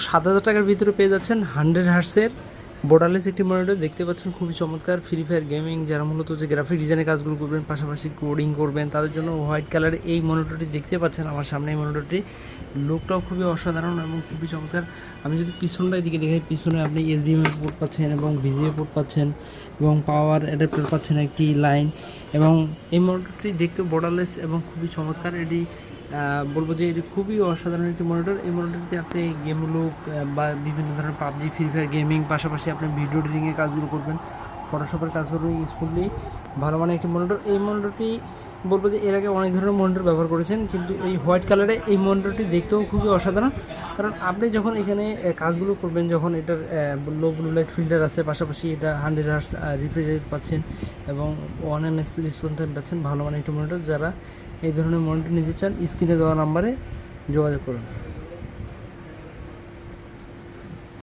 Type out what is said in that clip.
7,000 টাকার ভিতরে পেয়ে যাচ্ছেন 100 হার্টসের বোর্ডারলেস একটি মনিটর দেখতে পাচ্ছেন, খুবই চমৎকার। ফ্রি ফায়ার গেমিং যারা মূলত যে গ্রাফিক ডিজাইনের কাজগুলো করবেন, পাশাপাশি কোডিং করবেন, তাদের জন্য হোয়াইট কালারের এই মনিটরটি দেখতে পাচ্ছেন আমার সামনে। এই মনিটরটি লুকটাও খুবই অসাধারণ এবং খুবই চমৎকার। আমি যদি পিছনটা এদিকে দেখাই, পিছনে আপনি HDMI পোর্ট পাচ্ছেন এবং VGA পোর্ট পাচ্ছেন এবং পাওয়ার অ্যাডাপ্টার পাচ্ছেন একটি লাইন। এবং এই মনিটরটি দেখতে বোর্ডারলেস এবং খুবই চমৎকার। এটি বলবো যে এটি খুবই অসাধারণ একটি মনিটর। এই মনিটরটি আপনি গেমগুলো বা বিভিন্ন ধরনের পাবজি, ফ্রি ফায়ার গেমিং, পাশাপাশি আপনি ভিডিও এডিটিংয়ের কাজগুলো করবেন, ফটোশপের কাজ করবেন স্মুথলি। ভালো মানের একটি মনিটর। এই মনিটরটি বলবো যে এর আগে অনেক ধরনের মনিটর ব্যবহার করেছেন, কিন্তু এই হোয়াইট কালারে এই মনিটরটি দেখতেও খুবই অসাধারণ। কারণ আপনি যখন এখানে কাজগুলো করবেন, যখন এটার লো ব্লু লাইট ফিল্টার আছে, পাশাপাশি এটা 100 হার্টস রিফ্রেশ রেট পাচ্ছেন এবং 1 ms রেসপন্স টাইম পাচ্ছেন। ভালো মানের একটি মনিটর। যারা এই ধরনের মনিটর নিতে চান, স্ক্রিনে দেওয়া নাম্বারে যোগাযোগ করুন।